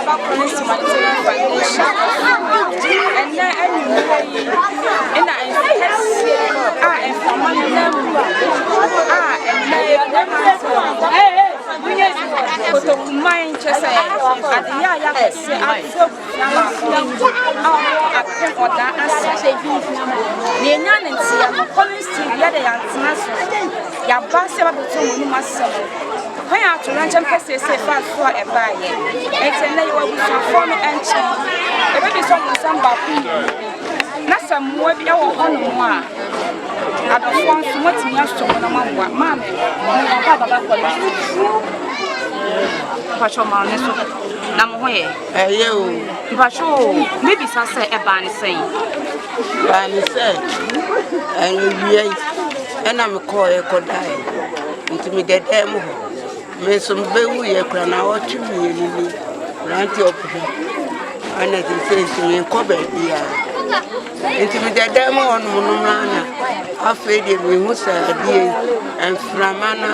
about Collins Humanitarian Foundation. And now and when I to lunch and pass a fast for a buy, it's a lay what we can form and change. A baby song with some baby. Not some more be our own one. I don't want so much much to one, mammy. Patrol Marnes, Namway, you, Patrol, maybe some say a banny saying. Banny said, and I'm a call a could die. Into me get them. Me some baby ya krana otu mi ranti option ana ti say me ko be bia enti me dada mo on mo na afa de me musa die enframana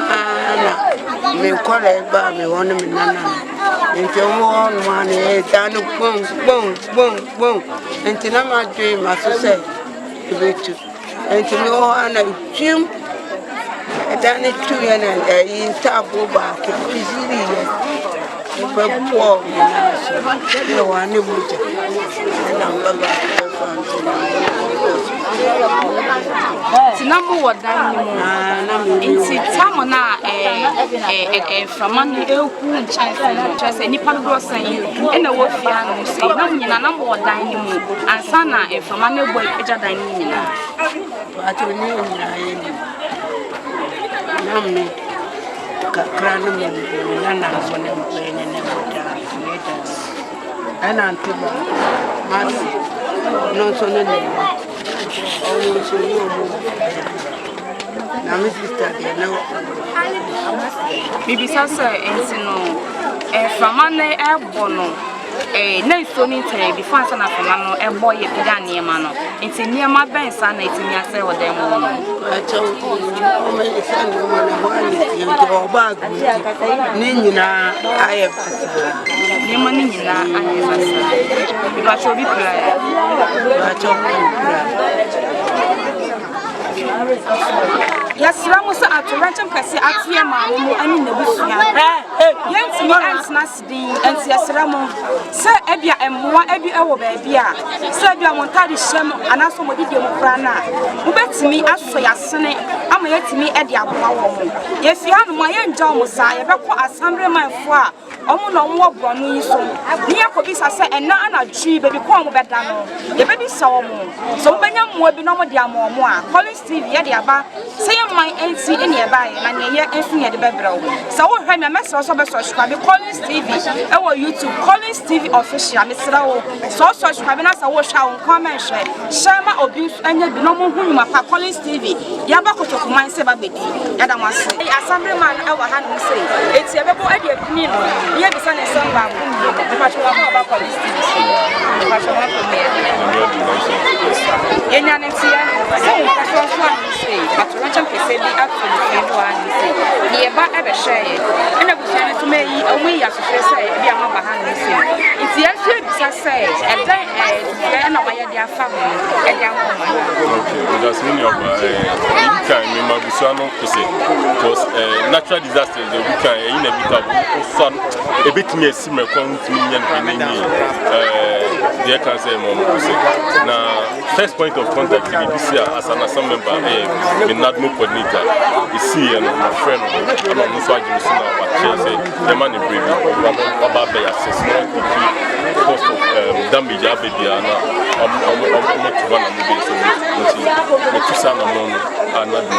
na me ko le ba me won me nana enti mo on ma ne tanu bong enti na ma dwe ma so say betu enti me o ana chim Dani tu yana in tabo ba ke fizili ya ba po na wani buta na baba Tinamu wadan ni inti tamo na from an eku chance nipa do san na wo fia no sei na nyina na mo wadan ni mu ansa na from an ebo eja dan ni nyina ba to ni nyina ye Namni kakrana mo nana mo ne mpene ne mota meta ana antiba mas no so ne o so no na mi sister de na bibi sasa ensino famane ebono na isoni tere before ansa na fama no ebo ye pida niema no enti niema ben sa na etimi ase odem mo no acho o me isa no mo na wani ye to bag ni nyina aye basa niema ni nyina aye basa biba cho bi pra ba cho Yasramu sa atorancham kasi atie ma mo ani na busuya yenti mi ansna sidi enti yasramu se ebia emmoa ebi ewo ba bia se ebia montade hyem anaso modide mu krana mo betimi aso yasene ama yetimi ede aboa wo mo yefia no mo yenja mo sa ye beko assembly manfo a omo no mo bronu yiso ni yakobisa se ena anadwi bebi ko mo beda no ye bebi sa wo mo so mo benya mo bi no mo de amo mo a Collins TV ye de aba se my NC in your buy, and ye enfing at the bedroom. So, when my message also subscribe to Collins TV, our YouTube, Collins TV official, Mr. So, subscribing us, I will shout comment, share my abuse, and you know whom my Collins TV. Yabako to my saber baby. Yada was a assemblyman, our hand will say, it's a very idea. Here is an assembly. The passion about Collins TV. The passion of me. Yenantia, say, but say the actual one say nearby ever share and I was trying to make a way as to say be a mama hand say it's the answer say and then I know why they are family and they are woman. Okay, that's many of you can remember Busano to say because natural disasters the weekend inevitable son a bit me a similar million the can say mom to say now first point of contact in this year as an assembly member the NADMO coordinator is here and my friend I'm on Musa Jimusina but say the man is brave about the assessment cost of damage abediana not to one and so the two son among NADMO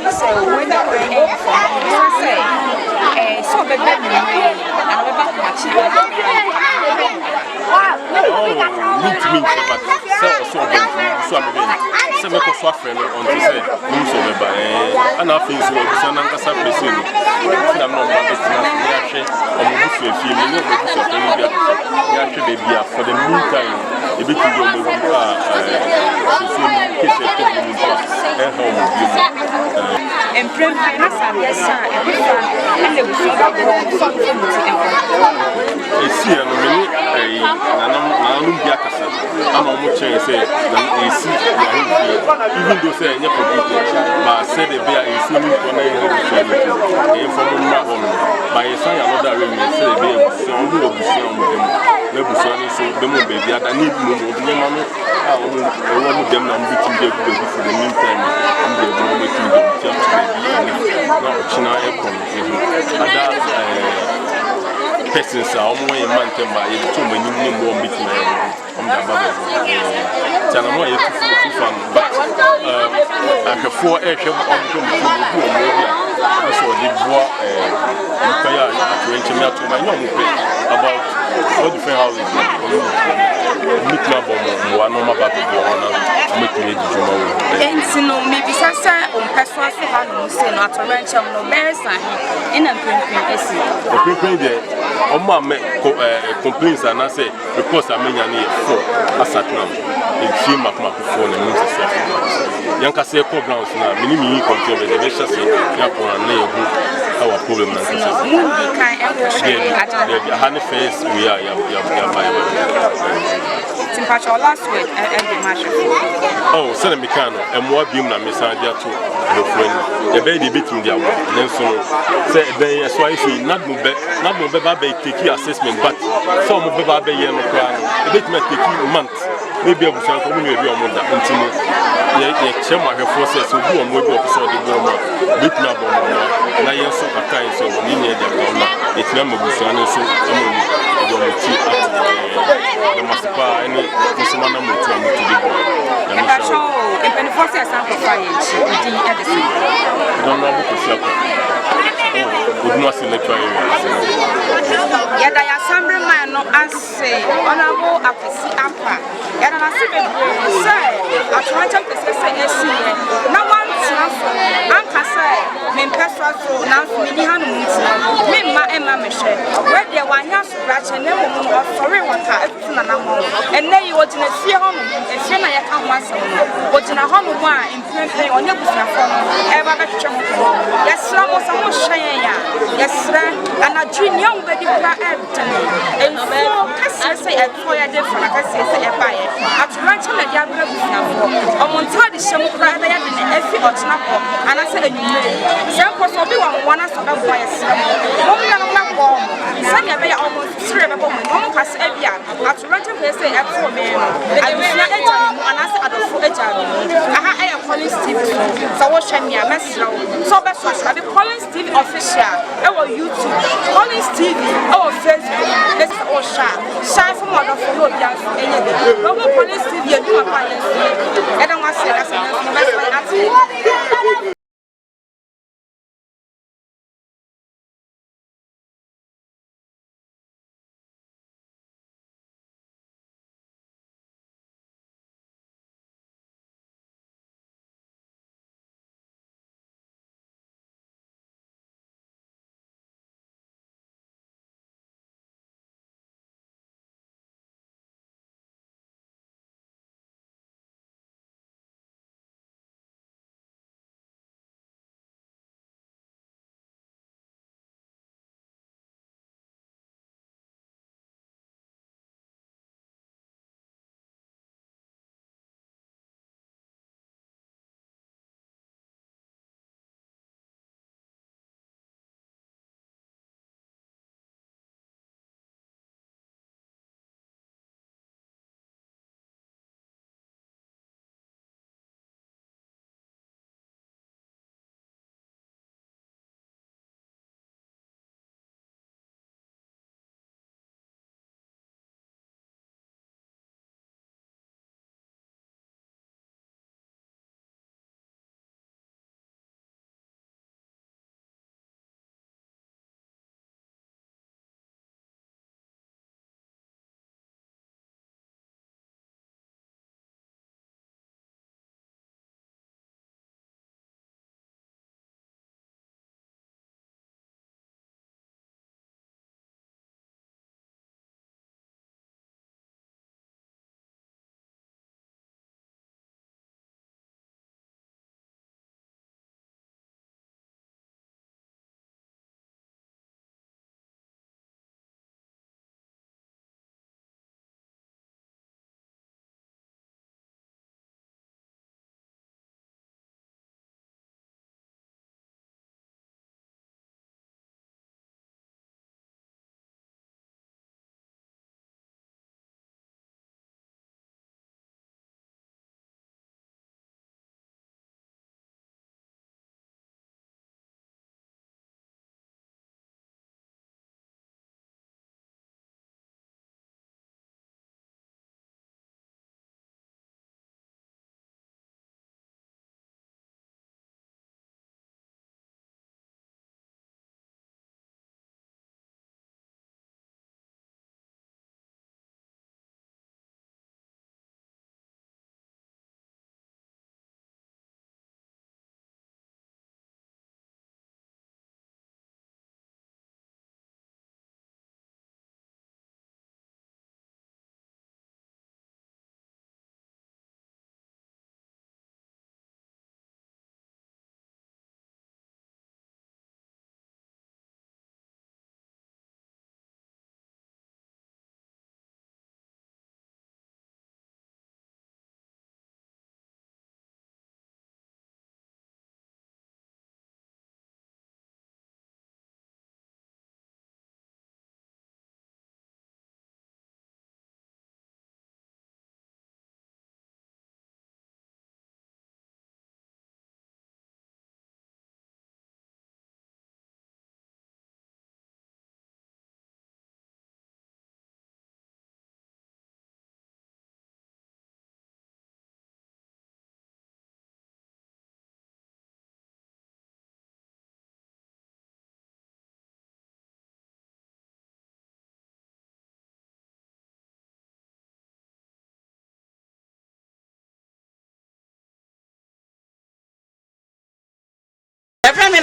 so when say so the se me ko so afre no on to say mu so me ba ana afin so so na nkasa person na no ma be tina ni ahwe o mu bu so afie ni no bu so afie ni bia ni ahwe be bia for the meantime e be to go mo bu a so ni kese to mu so e ho mu bi emprempe na sabia sa ebufa ele buso ba bo so nti esi no meni nanam bia kasa ama mo chen say na esi even though say enye computer ba say the bia esi ni to na ihe buso e form ma ho no ba yesa ya no da we me say the bia buso mo buso mo dem na buso ni so dem mo be bia da need mo mo nyama no a mo dem na mo bitim de go be for the meantime mo de mo meeting de chat to be na china e kon ada persons are on my man temba you too many more meeting on the baba tell mo you fun but I have 4 air on to so the boy empire at me to my about all different houses meet my bomb one normal baba meet me the no maybe sasa on personal so ha no say no atorencham no besa he na mpempem esi the Oma me complaints and I say because I mean for asatnam in film of my phone and music. Yanka say programs now, mini control the vicious yapon and our problem and honey face we are last word and the match. Oh, Senator Mikano, and more beam than Miss Andia to the friend. The baby beating their one. Then so say they as why see not no baby take assessment, but some of the baby and a bit may take months. Maybe I was going to be on that until you check my forces to do a movie episode of the woman. Bit my bomb. Now, you're so kind, so we need the corner. It's not my son, so the Masipa, any Muslim to the boy. And when the forces are fire, I don't know what must electoral yet I assembly man no answer honorable apesi apa yet I see me say I try to say no one transfer anka say me person so now me hanu me ma ema me hwe where there one ya scratch and no mo sorry waka na na mo and na you ogina fie hono efie na ya ka ho asem no ogina hono mo a impempe onye busuafo no e ba betwe mo yesra mo so mo hyen ya yesra ana junior we di pra ebtene en so kase say e to ya de fra kase say e ba ye aturanche na dia bra busuafo o mo ntade hye mo pra ya de ne efi otena ko ana say enyumere se ko so bi wa mo wana so da bo yesra mo mo na mo ko say ya be ya o mo sire be bo mo kase e bia aturanche we say e to me no abusua ejani mo ana say adofo ejani aha e Collins TV so wo hwe me a mesra so be subscribe Collins TV official e wo YouTube Collins TV e wo Facebook this is all share for more of follow bia enye be no Collins TV e do apa yen e da wa say that's no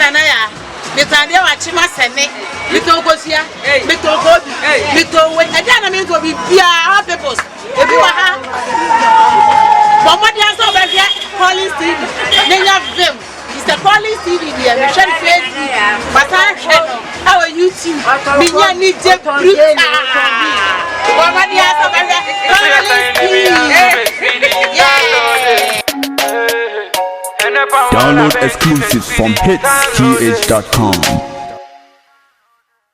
Nanaya. Mitande wa chima sene. Mito gosia. Mito gobi. Mito we. Ajana mi go bi bia all peoples. Ebi wa ha. Bomo dia so be hwe Calling TV. Nenya vim. It's the Calling TV there. Me share Facebook. Bata hwe no. Our YouTube. Minya ni je bruta. Bomo dia so be hwe Calling TV. Yeah. Download exclusives from hitsgh.com.